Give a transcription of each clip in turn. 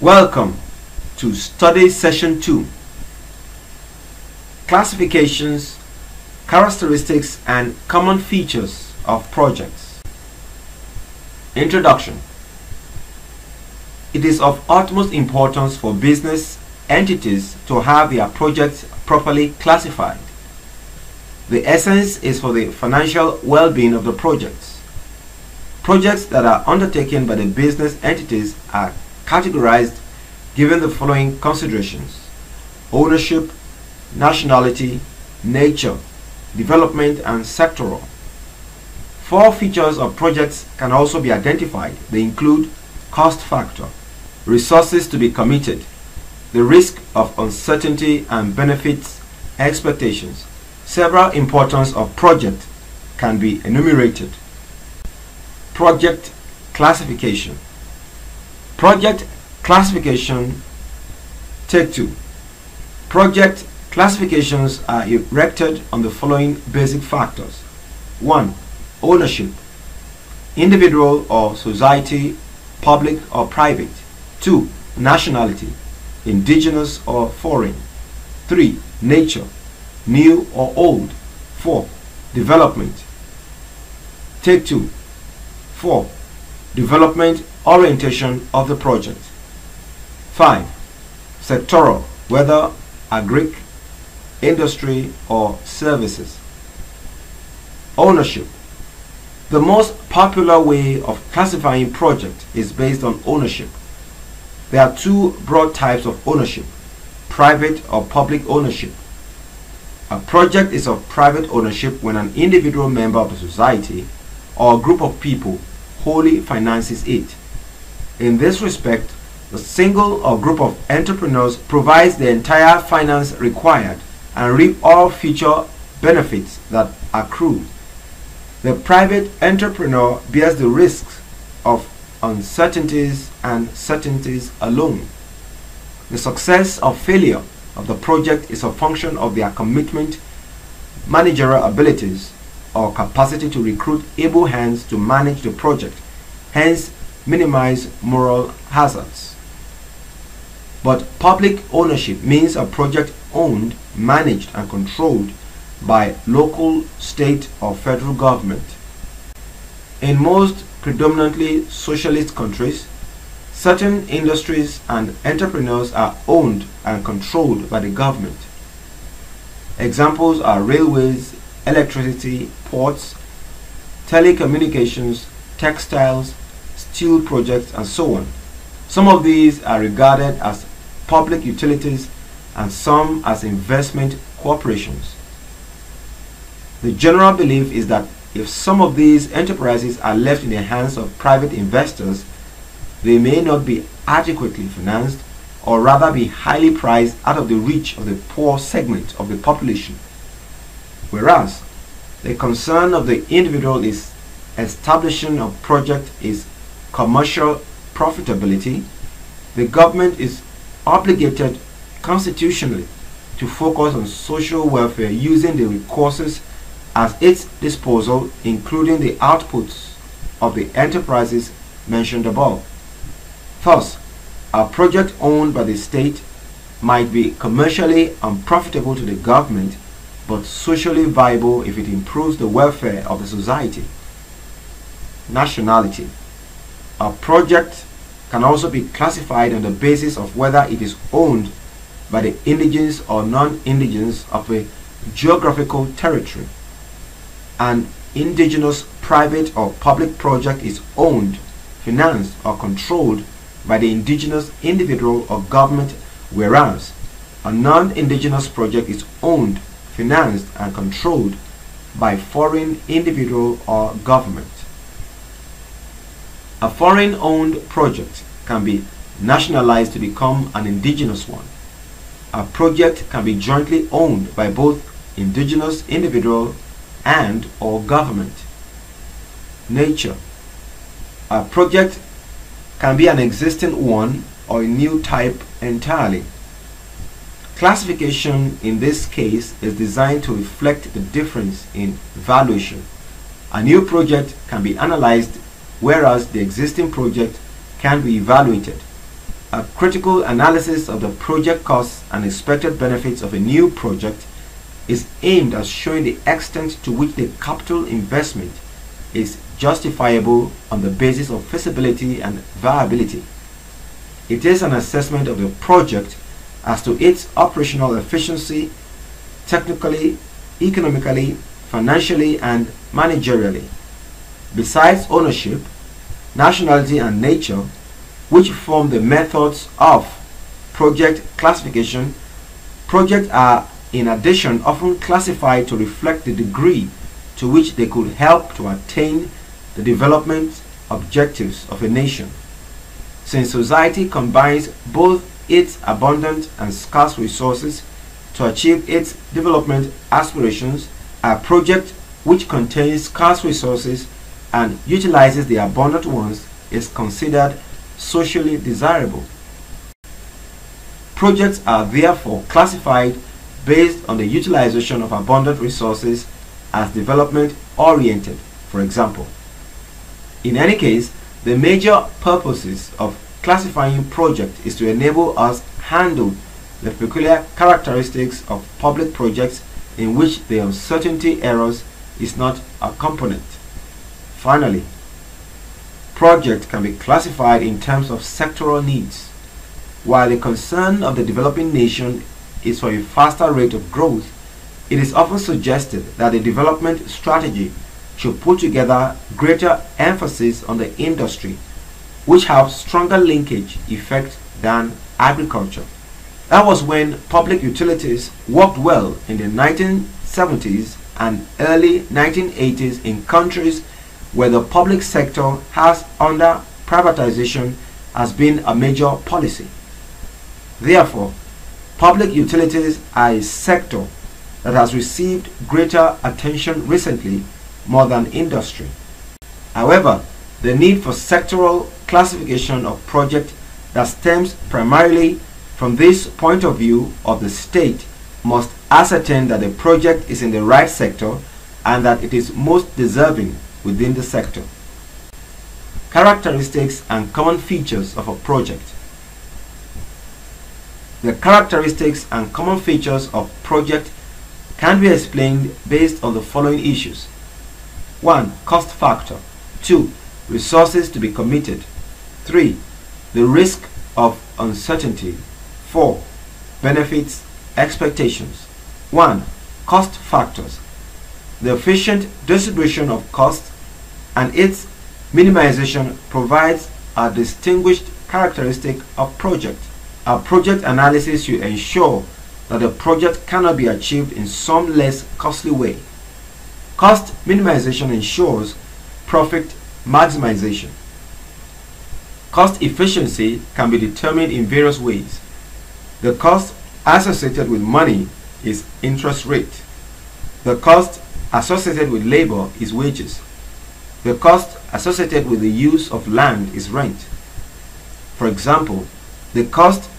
Welcome to Study Session 2. Classifications, characteristics and common features of projects. Introduction. It is of utmost importance for business entities to have their projects properly classified. The essence is for the financial well-being of the projects. Projects that are undertaken by the business entities are categorized given the following considerations: ownership, nationality, nature, development, and sectoral. 4 features of projects can also be identified. They include cost factor, resources to be committed, the risk of uncertainty and benefits expectations. Several importance of project can be enumerated. Project classification. Project classification. Take 2. Project classifications are erected on the following basic factors. 1. Ownership, individual or society, public or private. 2. Nationality, indigenous or foreign. 3. Nature, new or old. 4. Development. Take 2. 4. Development orientation of the project. 5. Sectoral, whether agric, industry or services. Ownership. The most popular way of classifying project is based on ownership. There are 2 broad types of ownership: private or public ownership. A project is of private ownership when an individual member of the society or a group of people wholly finances it. In this respect, the single or group of entrepreneurs provides the entire finance required and reap all future benefits that accrue. The private entrepreneur bears the risks of uncertainties and certainties alone. The success or failure of the project is a function of their commitment, managerial abilities, or capacity to recruit able hands to manage the project, hence minimize moral hazards. But public ownership means a project owned, managed, and controlled by local, state, or federal government. In most predominantly socialist countries, certain industries and entrepreneurs are owned and controlled by the government. Examples are railways, electricity, ports, telecommunications, textiles, steel projects, and so on. Some of these are regarded as public utilities and some as investment corporations. The general belief is that if some of these enterprises are left in the hands of private investors, they may not be adequately financed, or rather be highly priced out of the reach of the poor segment of the population. Whereas the concern of the individual is establishing a project is commercial profitability, the government is obligated constitutionally to focus on social welfare using the resources at its disposal, including the outputs of the enterprises mentioned above. Thus, a project owned by the state might be commercially unprofitable to the government, but socially viable if it improves the welfare of the society. Nationality. A project can also be classified on the basis of whether it is owned by the indigenous or non-indigenous of a geographical territory. An indigenous private or public project is owned, financed, or controlled by the indigenous individual or government, whereas a non-indigenous project is owned, financed, and controlled by foreign individual or government. A foreign-owned project can be nationalized to become an indigenous one. A project can be jointly owned by both indigenous individual and or government. Nature. A project can be an existing one or a new type entirely. Classification in this case is designed to reflect the difference in valuation. A new project can be analyzed, whereas the existing project can be evaluated. A critical analysis of the project costs and expected benefits of a new project is aimed at showing the extent to which the capital investment is justifiable on the basis of feasibility and viability. It is an assessment of the project as to its operational efficiency, technically, economically, financially, and managerially. Besides ownership, nationality, and nature, which form the methods of project classification, projects are in addition often classified to reflect the degree to which they could help to attain the development objectives of a nation. Since society combines both its abundant and scarce resources to achieve its development aspirations, a project which contains scarce resources and utilizes the abundant ones is considered socially desirable. Projects are therefore classified based on the utilization of abundant resources as development oriented, for example. In any case, the major purposes of classifying projects is to enable us handle the peculiar characteristics of public projects in which the uncertainty errors is not a component. Finally, projects can be classified in terms of sectoral needs. While the concern of the developing nation is for a faster rate of growth, it is often suggested that the development strategy should put together greater emphasis on the industry, which have stronger linkage effect than agriculture. That was when public utilities worked well in the 1970s and early 1980s in countries where the public sector has, under privatization, has been a major policy. Therefore, public utilities are a sector that has received greater attention recently more than industry. However, the need for sectoral classification of projects that stems primarily from this point of view of the state must ascertain that the project is in the right sector and that it is most deserving within the sector. Characteristics and common features of a project. The characteristics and common features of project can be explained based on the following issues. 1. Cost factor. 2. Resources to be committed. 3. The risk of uncertainty. 4. Benefits expectations. 1. Cost factors. The efficient distribution of cost and its minimization provides a distinguished characteristic of project. A project analysis should ensure that the project cannot be achieved in some less costly way. Cost minimization ensures profit maximization. Cost efficiency can be determined in various ways. The cost associated with money is interest rate. The cost associated with labor is wages. The cost associated with the use of land is rent. For example, the cost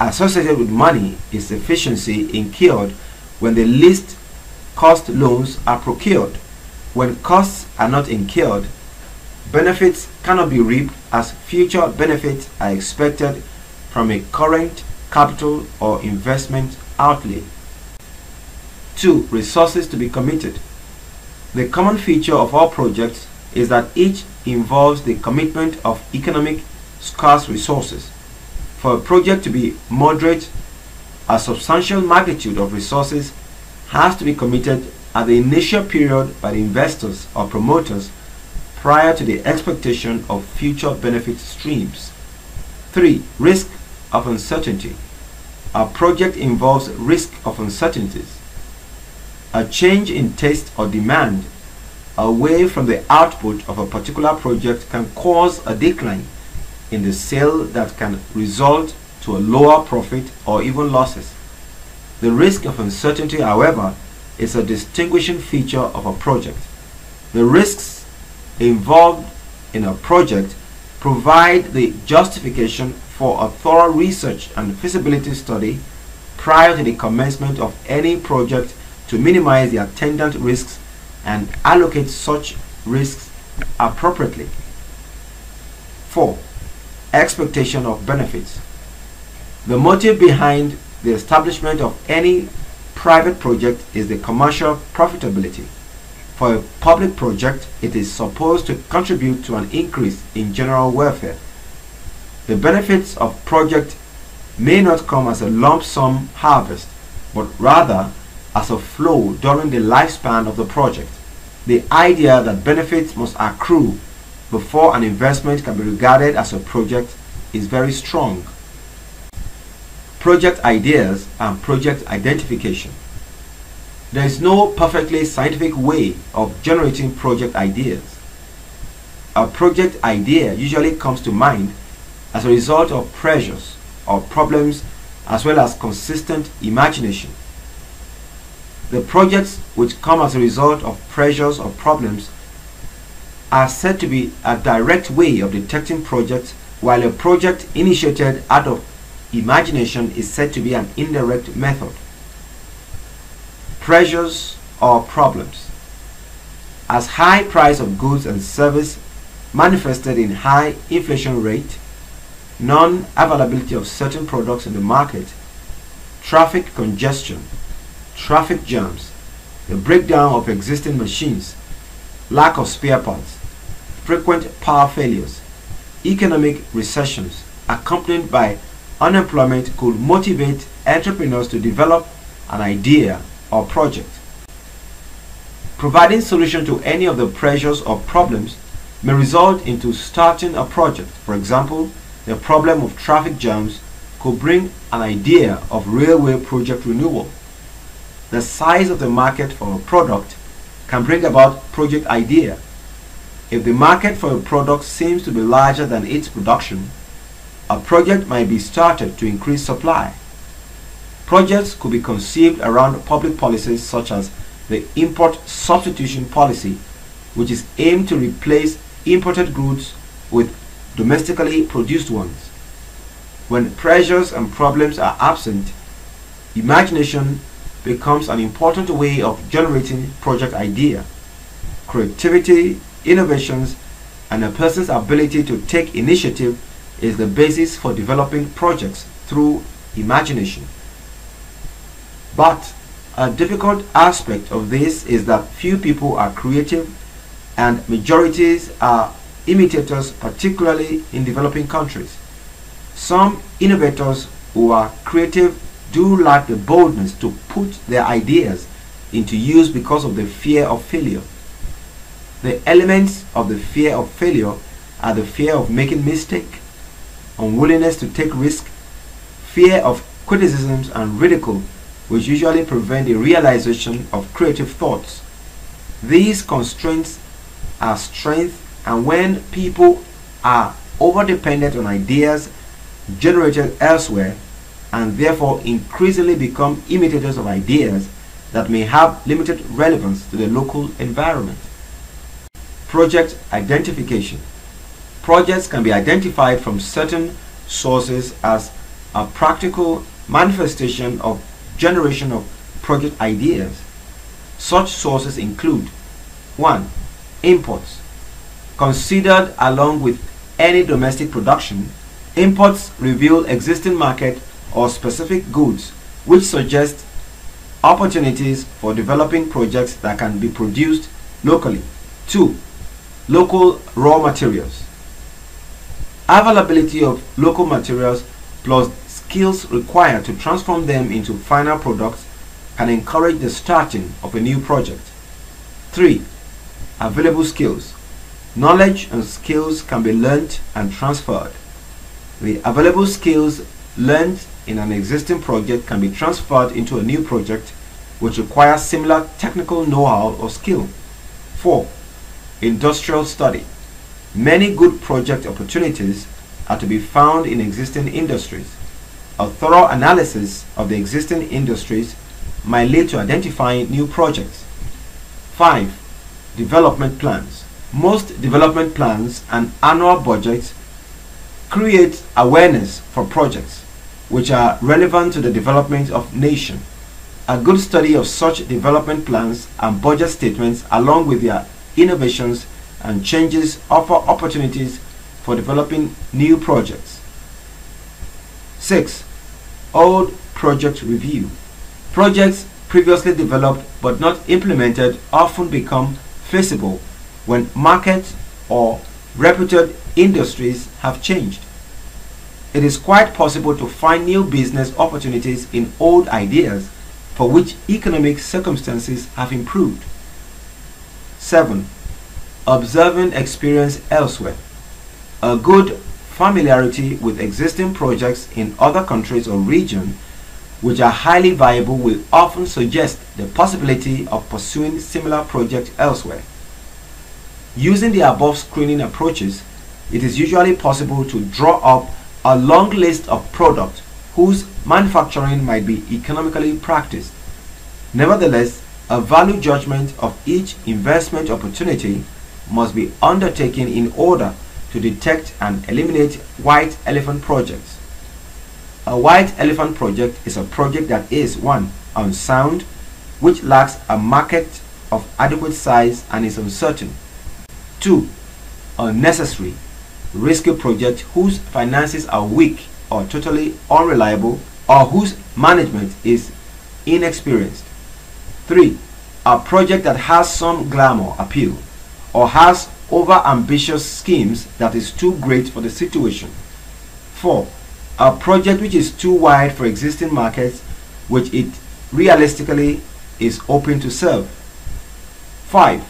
associated with money is efficiency incurred when the least cost loans are procured. When costs are not incurred, benefits cannot be reaped as future benefits are expected from a current capital or investment outlay. 2. Resources to be committed. The common feature of all projects is that each involves the commitment of economic scarce resources. For a project to be moderate, a substantial magnitude of resources has to be committed at the initial period by the investors or promoters prior to the expectation of future benefit streams. 3. Risk of uncertainty. A project involves risk of uncertainties. A change in taste or demand away from the output of a particular project can cause a decline in the sale that can result to a lower profit or even losses. The risk of uncertainty, however, is a distinguishing feature of a project. The risks involved in a project provide the justification for a thorough research and feasibility study prior to the commencement of any project to minimize the attendant risks and allocate such risks appropriately. 4. Expectation of benefits. The motive behind the establishment of any private project is the commercial profitability. For a public project, it is supposed to contribute to an increase in general welfare. The benefits of project may not come as a lump sum harvest, but rather as a flow during the lifespan of the project. The idea that benefits must accrue before an investment can be regarded as a project is very strong. Project ideas and project identification. There is no perfectly scientific way of generating project ideas. A project idea usually comes to mind as a result of pressures or problems as well as consistent imagination. The projects which come as a result of pressures or problems are said to be a direct way of detecting projects, while a project initiated out of imagination is said to be an indirect method. Pressures or problems. As high price of goods and service manifested in high inflation rate, non-availability of certain products in the market, traffic congestion, traffic jams, the breakdown of existing machines, lack of spare parts, frequent power failures, economic recessions accompanied by unemployment could motivate entrepreneurs to develop an idea or project. Providing solution to any of the pressures or problems may result into starting a project. For example, the problem of traffic jams could bring an idea of railway project renewal. The size of the market for a product can bring about project idea. If the market for a product seems to be larger than its production, a project might be started to increase supply. Projects could be conceived around public policies such as the import substitution policy, which is aimed to replace imported goods with domestically produced ones. When pressures and problems are absent, imagination becomes an important way of generating project idea. Creativity, innovations, and a person's ability to take initiative is the basis for developing projects through imagination. But a difficult aspect of this is that few people are creative and majorities are imitators, particularly in developing countries. Some innovators who are creative do lack the boldness to put their ideas into use because of the fear of failure. The elements of the fear of failure are the fear of making mistake, unwillingness to take risk, fear of criticisms and ridicule, which usually prevent the realization of creative thoughts. These constraints are strength, and when people are over-dependent on ideas generated elsewhere and therefore increasingly become imitators of ideas that may have limited relevance to the local environment. Project identification. Projects can be identified from certain sources as a practical manifestation of generation of project ideas. Such sources include 1. Imports. Considered along with any domestic production, imports reveal existing market or specific goods which suggest opportunities for developing projects that can be produced locally. 2. Local raw materials. Availability of local materials plus skills required to transform them into final products can encourage the starting of a new project. 3. Available skills. Knowledge and skills can be learnt and transferred. The available skills learned in an existing project can be transferred into a new project which requires similar technical know-how or skill. 4. Industrial study. Many good project opportunities are to be found in existing industries. A thorough analysis of the existing industries might lead to identifying new projects. 5. Development plans. Most development plans and annual budgets create awareness for projects which are relevant to the development of nation. A good study of such development plans and budget statements along with their innovations and changes offer opportunities for developing new projects. 6. Old project review. Projects previously developed but not implemented often become feasible when markets or reputed industries have changed. It is quite possible to find new business opportunities in old ideas for which economic circumstances have improved. 7. Observing experience elsewhere. A good familiarity with existing projects in other countries or regions which are highly viable will often suggest the possibility of pursuing similar projects elsewhere. Using the above screening approaches, it is usually possible to draw up a long list of products whose manufacturing might be economically practiced. Nevertheless, a value judgment of each investment opportunity must be undertaken in order to detect and eliminate white elephant projects. A white elephant project is a project that is 1. Unsound, which lacks a market of adequate size and is uncertain. 2. Unnecessary, risky project whose finances are weak or totally unreliable or whose management is inexperienced. 3. A project that has some glamour appeal or has over-ambitious schemes that is too great for the situation. 4. A project which is too wide for existing markets which it realistically is open to serve. 5.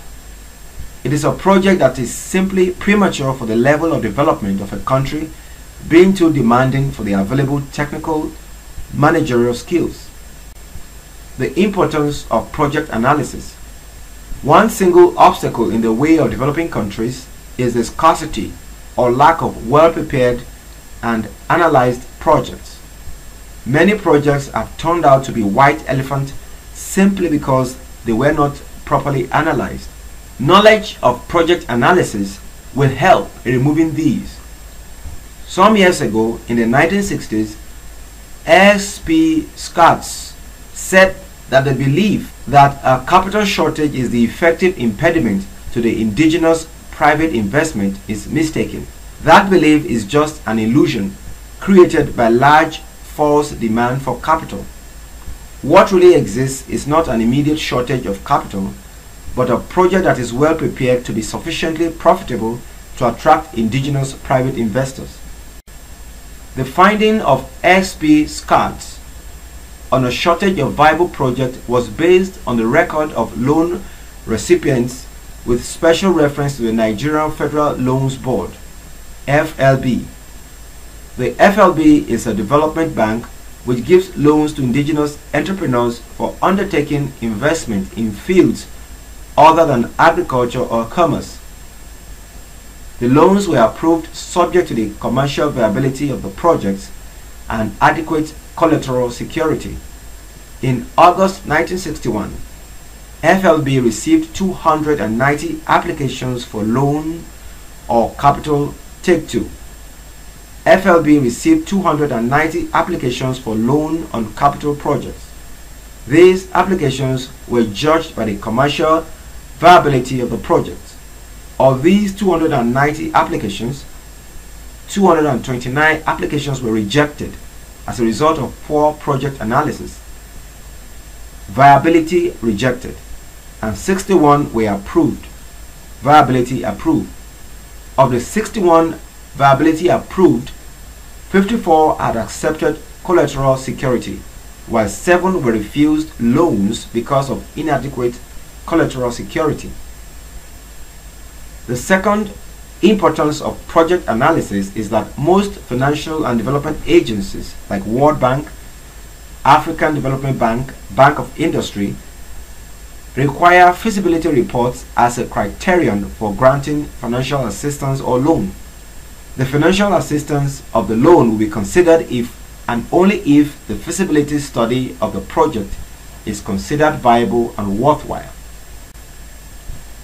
It is a project that is simply premature for the level of development of a country, being too demanding for the available technical managerial skills. The importance of project analysis. One single obstacle in the way of developing countries is the scarcity or lack of well-prepared and analyzed projects. Many projects have turned out to be white elephant simply because they were not properly analyzed. Knowledge of project analysis will help in removing these. Some years ago, in the 1960s, S.P. Schatz said that the belief that a capital shortage is the effective impediment to the indigenous private investment is mistaken. That belief is just an illusion created by large false demand for capital. What really exists is not an immediate shortage of capital, but a project that is well prepared to be sufficiently profitable to attract indigenous private investors. The finding of S.P. Schatz on a shortage of viable projects was based on the record of loan recipients with special reference to the Nigerian Federal Loans Board, FLB. The FLB is a development bank which gives loans to indigenous entrepreneurs for undertaking investment in fields other than agriculture or commerce. The loans were approved subject to the commercial viability of the projects and adequate collateral security. In August 1961, FLB received 290 applications for loan or capital take-two. FLB received 290 applications for loan on capital projects. These applications were judged by the commercial viability of the projects. Of these 290 applications, 229 applications were rejected as a result of poor project analysis. Viability rejected, and 61 were approved. Viability approved. Of the 61 viability approved, 54 had accepted collateral security, while 7 were refused loans because of inadequate collateral security. The second importance of project analysis is that most financial and development agencies like World Bank, African Development Bank, Bank of Industry require feasibility reports as a criterion for granting financial assistance or loan. The financial assistance of the loan will be considered if and only if the feasibility study of the project is considered viable and worthwhile.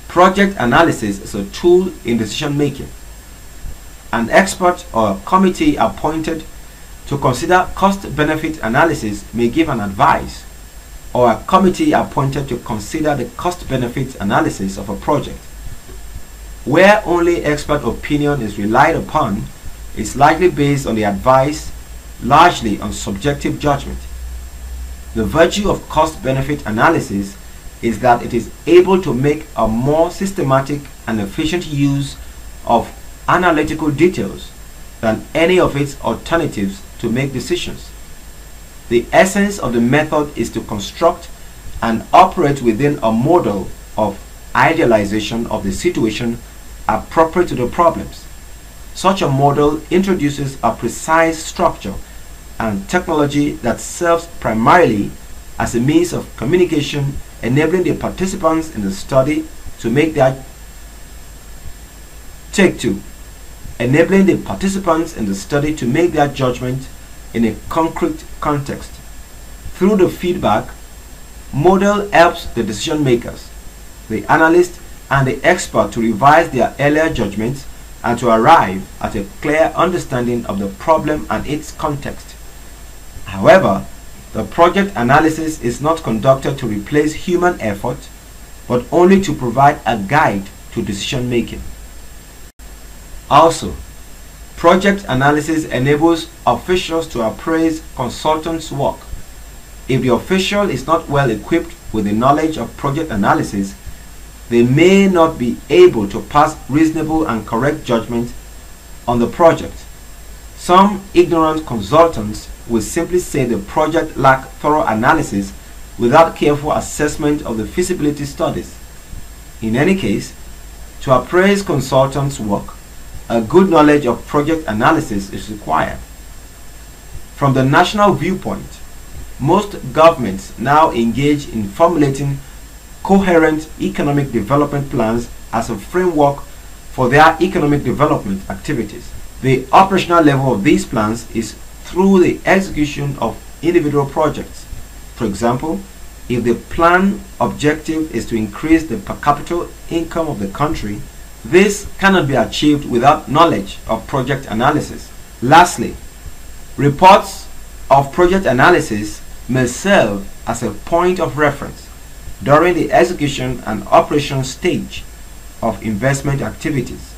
Project analysis is a tool in decision making. An expert or a committee appointed to consider cost-benefit analysis may give an advice, or a committee appointed to consider the cost-benefit analysis of a project. Where only expert opinion is relied upon, it's likely based on the advice largely on subjective judgment. The virtue of cost-benefit analysis is that it is able to make a more systematic and efficient use of analytical details than any of its alternatives to make decisions. The essence of the method is to construct and operate within a model of idealization of the situation appropriate to the problems. Such a model introduces a precise structure and technology that serves primarily as a means of communication, enabling the participants in the study to make their judgment in a concrete context. Through the feedback, model helps the decision makers, the analyst, and the expert to revise their earlier judgments and to arrive at a clear understanding of the problem and its context. However, the project analysis is not conducted to replace human effort, but only to provide a guide to decision making. Also, project analysis enables officials to appraise consultants' work. If the official is not well equipped with the knowledge of project analysis, they may not be able to pass reasonable and correct judgment on the project. Some ignorant consultants will simply say the project lacked thorough analysis without careful assessment of the feasibility studies. In any case, to appraise consultants' work, a good knowledge of project analysis is required. From the national viewpoint, most governments now engage in formulating coherent economic development plans as a framework for their economic development activities. The operational level of these plans is through the execution of individual projects. For example, if the plan objective is to increase the per capita income of the country, this cannot be achieved without knowledge of project analysis. Lastly, reports of project analysis may serve as a point of reference during the execution and operation stage of investment activities.